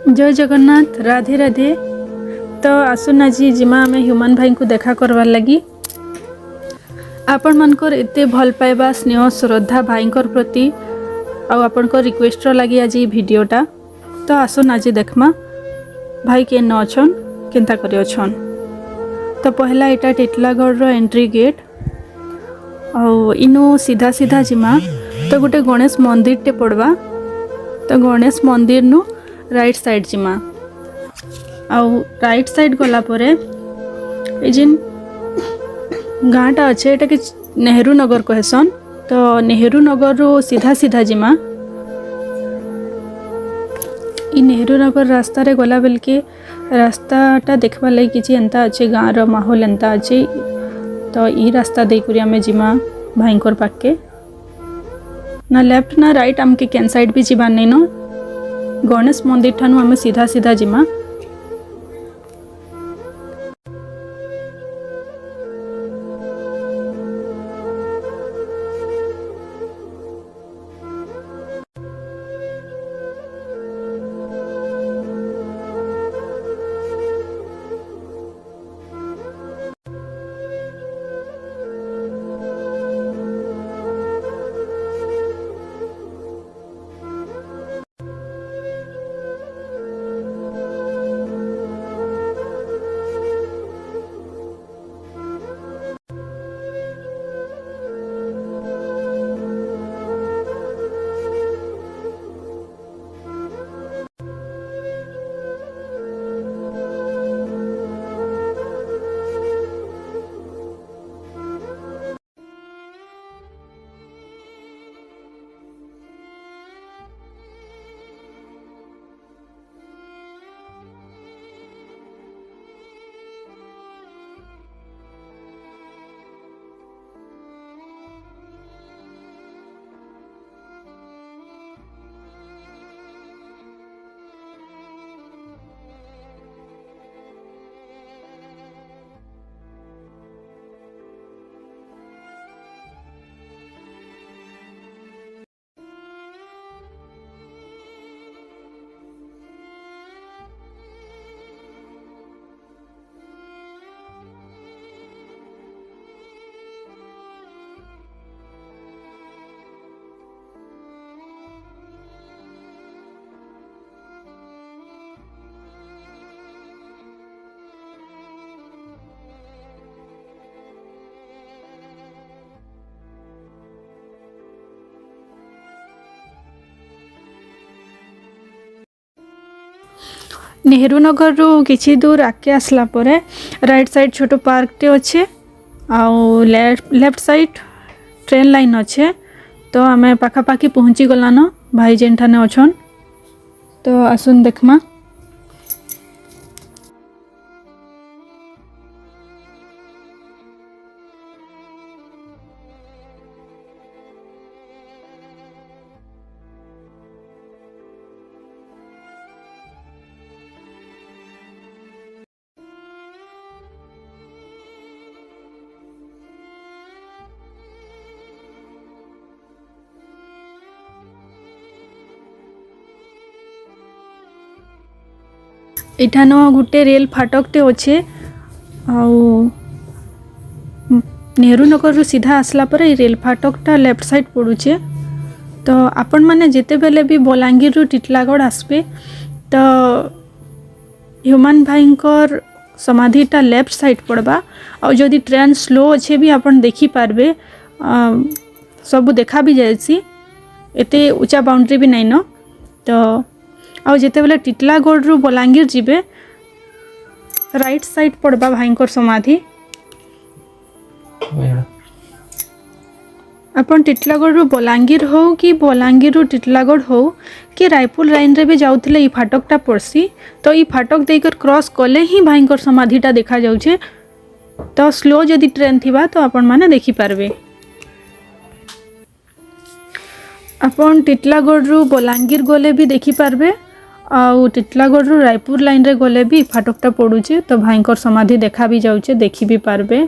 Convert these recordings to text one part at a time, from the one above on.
जय जगन्नाथ, राधे राधे। तो आसुन आज जिमा आम ह्यूमान भाई को देखा करवार लगी। आपण मानकर एते भल पाइबा स्नेह श्रद्धा भाईंकर प्रति आपण रिक्वेस्ट लगी आज वीडियोटा। तो आसुन आज देखमा भाई के न अछन केनता करी अछन। तो पहला एटा टिटलागढ़ रो एंट्री गेट और इनु सीधा सीधा जिमा तो गोटे गणेश मंदिर टे पड़वा। तो गणेश मंदिर नु राइट साइड जिमा आउ राइट साइड गला परे ए जिन गाँटा अच्छे एटा कि नेहरू नगर कहसन। तो नेहरू नगर रो सीधा सीधा जिमा इ नेहरू नगर रास्ता रे गला बेल के रास्ताटा देखबा लगी किछि एंता अच्छे गाँव रो माहौल एंता अच्छे। तो इ रास्ता दे करी आमे जिमा भाईंकर पाके ना लेफ्ट ना राइट आमके केन साइड भी जिबा नै न। गणेश मंदिर ठानु आमे सीधा सीधा जिमा। नेहरू नगर रू किछि दूर आके आसला परे राइट साइड छोटो पार्क टे अच्छे आउ लेफ्ट साइड ट्रेन लाइन अच्छे। तो आमे पाखापाखी पहुँची गलान भाई जेन ठाने अछन। तो आसुन देखमा। इठानो गुटे रेल फाटकटे अच्छे आउ नेहरू नगर रू सीधा आसला पर रेल फाटकटा लेफ्ट साइड पड़ुचे। तो आपण माने जेते बेले भी बलांगीर रू टिटलागढ़ आसबे तो ह्यूमान भाईंकर समाधिटा लेफ्ट साइड पड़बा। और जदि ट्रेन स्लो अच्छे भी आपण देखी पारबे सब देखा भी जायसी एते ऊंचा बाउंड्री भी नहीं न। तो आउ जेते बेले टिटलागढ़ रू बलांगीर जिबे राइट साइड पड़बा भाईंकर समाधि। अपन टिटलागढ़ रू बलांगीर हो कि बलांगीर रू टिटलागढ़ हो कि रायपुर लाइन रे भी जाउथिले ई फाटकटा पड़सी। तो ई फाटक देकर क्रॉस कले ही भाईंकर समाधिटा देखा जाउछे। तो स्लो जदि ट्रेन थिबा तो आपण माने देखि पारबे। अपन टिटलागढ़ रू बलांगीर गले भी देखि पारबे आउ टिटलागढ़ रू रायपुर लाइन रे गले भी फाटकटा पड़ुचे। तो भाईंकर समाधि देखा भी जाउछे देखि भी पारबे।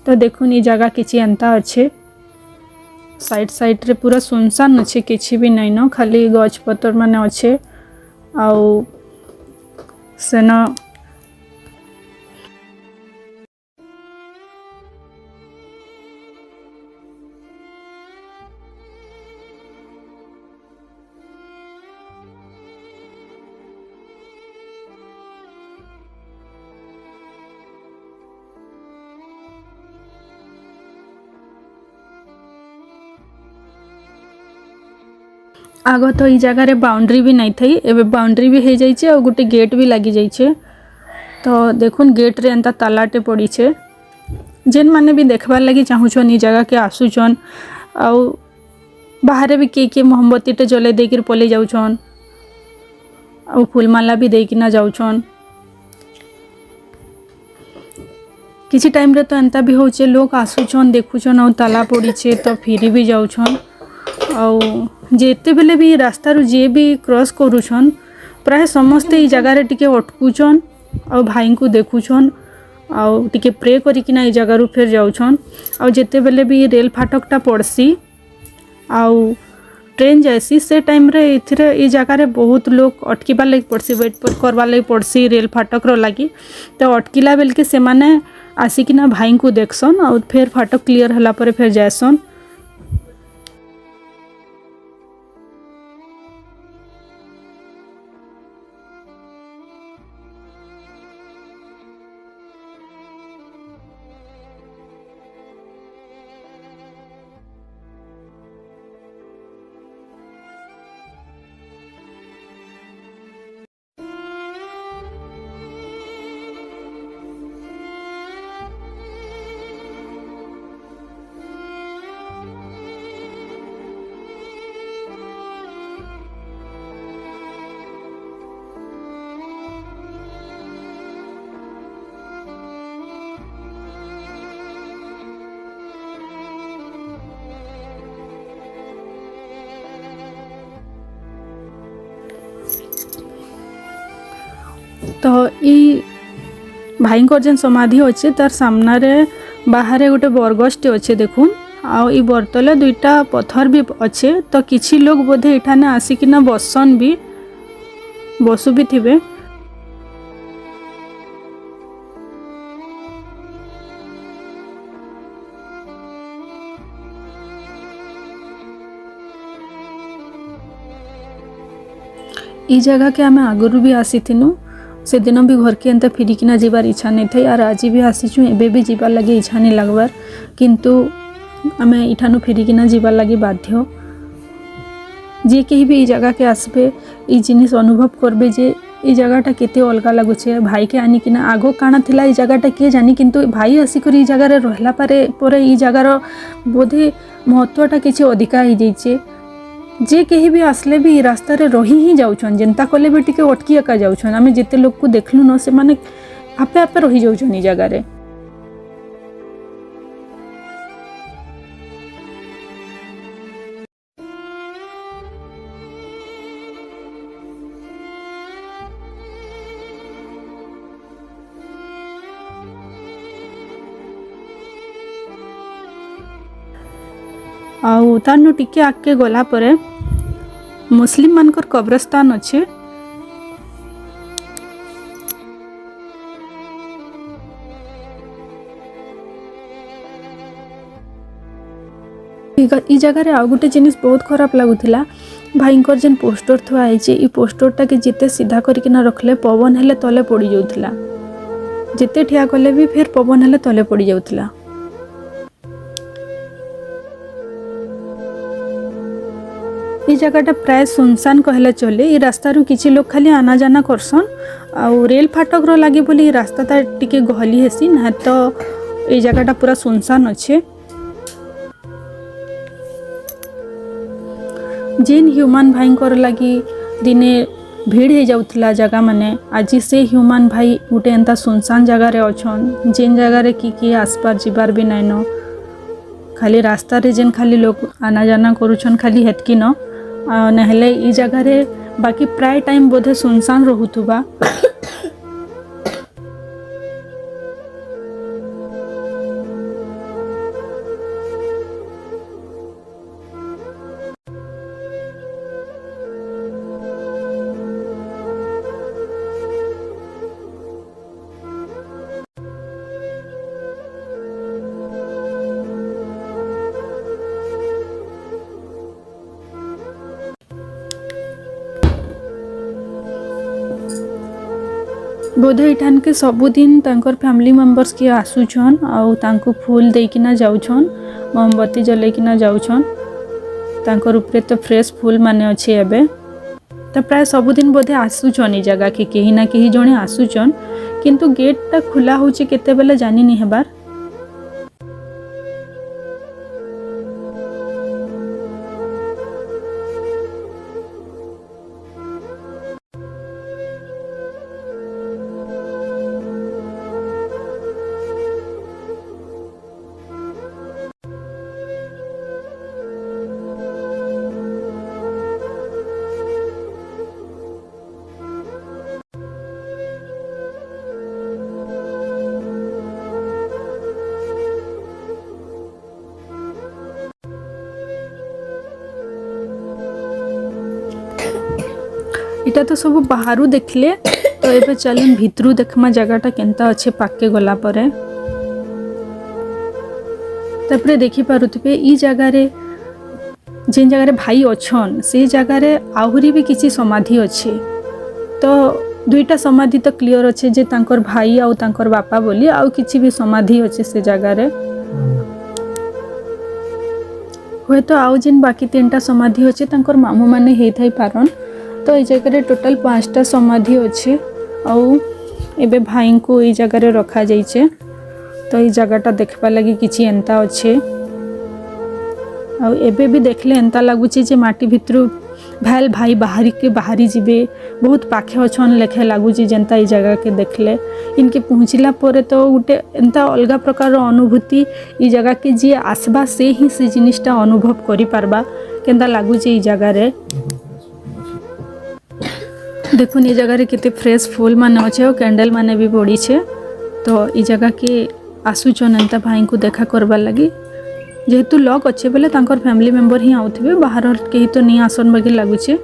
तो देखुन ये जगह किसी एंता अच्छे साइड साइड रे पूरा सुनसान अच्छे किसी भी नहीं न खाली गछ पतर माने अच्छे आउ सेना आग तो ये जगह बाउंड्री भी नहीं थी एवं बाउंड्री भी हो जाइए और गोटे गेट भी लगी जाइए तो देखुन गेट रे एंता तालाटे पड़ी छे जेन माने भी देखबार लगी चाहूछन ये जगह के आसुचन आउ बाहर भी किए मोमबत्ती टे जले देकर पलि जाउछन आउ फूलमाला भी देकिना जाउछन किसी टाइम रे तो एंता भी होचे लोग आसुचन देखुचन और ताला पड़ी छे तो फिरी भी जाउछन आउ जेते बेले भी रास्ता रू जे भी क्रॉस करूछन प्राय समस्ते ये जगह रे टिके अटकुचन और भाई को देखुछन आउ टिके प्रे करिकिना ये जगह रू फिर जाउछन आउ जेते बेले भी रेल फाटकटा पड़सी आउ ट्रेन जाएसी से टाइम रे इथिरे ये जगह रे बहुत लोग अटकीबार लगी पड़सी वेट करबार लगी पड़सी रेल फाटक रो लगी तो अटकिला बेल के से माने आसिकिना भाई को देखसन और फिर फाटक क्लियर हला पर फिर जाएसन तो ये भाई जेन समाधि अच्छे तार सामना रे बाहर गोटे बरगछटे अच्छे देखुन आउ ई बरतले दुईटा पत्थर भी अच्छे तो किछि लोग बोधे इठाने आसिकिना बसन भी बसु भी थिबे ई जगह के आमे आगुरु भी आसी थिनु से दिन भी घर के एंता फिरिकिना जीवार इच्छा नहीं थी और आज भी आसीचु एबे भी जीवार लगे इच्छा नहीं लगवार किंतु आमे इठानु फिरिकिना जीवार लगे बाध्य जे कहीं भी ई जगह के आसबे ई जिनिस अनुभव करबे जे ई जगहटा केते अलगा लगुचे भाई के आनिकिना आगो काना थिला ई जगहटा किए जानी किंतु भाई आसिकर ई जगह रहला परे ई जगार बोधे महत्वटा किछि अधिका हो जाइए जे कहीं भी आसले भी रास्ता रे रही ही जाउछन जेंता कले भी टिके अटकी एका जाउछन आमे जेते लोग को देखलु न से माने आपे आपे रही जाउछन ई जगह रे आउ तानु टिके आके गला परे मुस्लिम मानकर कब्रस्तान अच्छे ई जगह रे आ गोटे जिनिस बहुत खराब लगुला भाईंकर जेन पोस्टर थुआ है ई पोस्टरटा के जिते सीधा करकिना रखले पवन हेले तले पड़ी जाउथला जिते ठिया कले भी फिर पवन हेले तले पड़ी जाउथला ई जगहटा प्राय सुनसान कहले चले ई रास्ता रु किछि लोग खाली आना जाना करसन आउ रेल फाटक रो लागे बोली रास्ता ता टिके गहली हेसी ना तो ई जगहटा पूरा सुनसान अच्छे जेन ह्यूमन भाई कर लगी दिने भीड़ हो जाउथला जगह माने आज से ह्यूमन भाई गोटे एंता सुनसान जगह रे अछन जेन जगह रे की आसपार जीवार भी नाइन खाली रास्ता रे जेन खाली लोग आना जाना करूछन खाली हेतकी न नहले ई जगह रे बाकी प्राय टाइम बोधे सुनसान रहुथुबा बोधे इठान के सबुदिन तांकर फैमिली मेंबर्स किए आसुछन आउ तांको फूल देकिना जाउछन मोमबत्ती जलैकिना जाउछन तांकर उपरे तो फ्रेश फूल माने अच्छे एबे तो प्राय सबुदिन बोधे आसुछन ई जगह के कहीं ना कहीं जने आसुछन किंतु गेटटा खुला होची केते बेले जानि नि हेबार। इटा तो सब बाहरु देखले तो एबे चलन भितरु देखमा जगहटा केनता अच्छे पाके गला परे तपरे देखि पारुथिबे ई जगह रे जेन जगह रे भाई अछन से जगह रे आहुरी भी किछि समाधि अच्छे तो दुईटा समाधि तो क्लियर अच्छे जे तांकर भाई आउ तांकर बापा बोली आउ किछि भी समाधि अच्छे से जगह रे होय तो आउ जेन बाकी तीनटा समाधि अच्छे तांकर मामू माने हेइ थाई पारन तो ये जगह टोटाल 5टा समाधि अच्छे आउ एबे भाई को ये जगह रखा जाइए तो ये जगहटा देखबा लगी किछि एंता अच्छे आउ एबे भी देखले एंता लगुचे जे माटी भितरु भाल भाई बाहरी जीवे बहुत पाखे अछन लेखे लगुचे जेंता ये जगह के देखले इनके पहुँचला परे तो गोटे एंता अलग प्रकार अनुभूति ये जगह के जी आसबा से ही से जिनिसटा अनुभव करि पारबा केंता लगुचे ये जगह रे देखुन ये जगह रे केते फ्रेश फूल माने अच्छे और कैंडल माने भी पड़ी छे तो ये जगह के आसुचन एंता भाई को देखा करबार लगी जेहेतु लॉक अच्छे बेले तांकर फैमिली मेंबर ही आउथिबे बाहर कहीं तो नहीं आसन बाकी लगुचे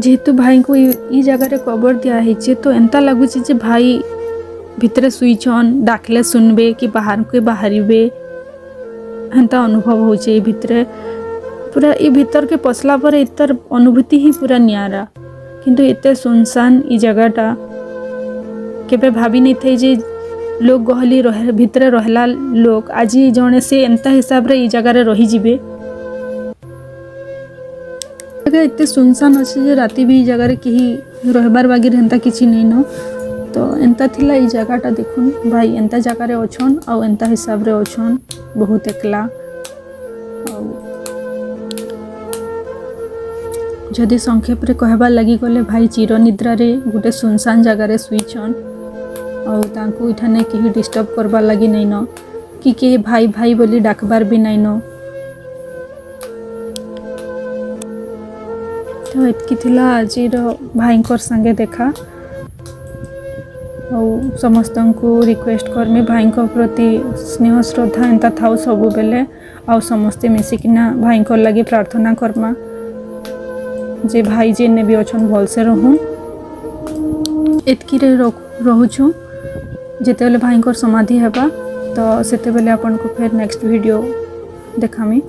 जेहेतु भाई को ई जगह रे कवर दिया है तो एंता लगुचे जे भाई भितरे सुईछन डाकले सुनबे कि बाहर के बाहरिबे एंता अनुभव होचे भितरे पूरा ये भीतर के पसला पर इतर अनुभूति ही पूरा नियारा किंतु एते सुनसान ई जगहटा केबे भाभी नहीं थे जे लोग गहली रहे भितरे रहला लोग आज जने से एंता हिसाब रे ई जगह रे रही जिबे एते सुनसान अच्छे जे राति भी ई जगह रे कहीं रहबार बागी एंता किछि नहीं न तो एंता थिला ई जगहटा देखुन भाई एंता जगह रे अछन आ एंता हिसाब रे अछन बहुत एकला जदि संक्षेप रे कहबार लगी गले भाई चिर निद्रा रे गोटे सुनसान जगह रे सुईछन और तांको इठाने कहीं डिस्टर्ब करबार लगी नहीं न कि के भाई भाई बोली डाकबार भी नहीं न तो एतकी थिला आजिर भाईंकर संगे देखा और समस्त को रिक्वेस्ट करमी भाईंक प्रति स्नेह श्रद्धा एंता थाउ सबु बेले आ समस्ते मिसिकिना भाईंकर लगी प्रार्थना करमा जे भाई जेने भी अच्छन भलसे रहूँ एतकी रे रहुछु जेते बेले भाईंकर समाधि हेबा तो सेते बेले आपन को फिर नेक्स्ट वीडियो देखामी।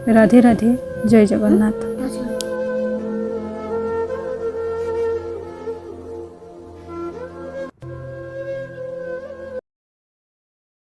राधे राधे, जय जगन्नाथ।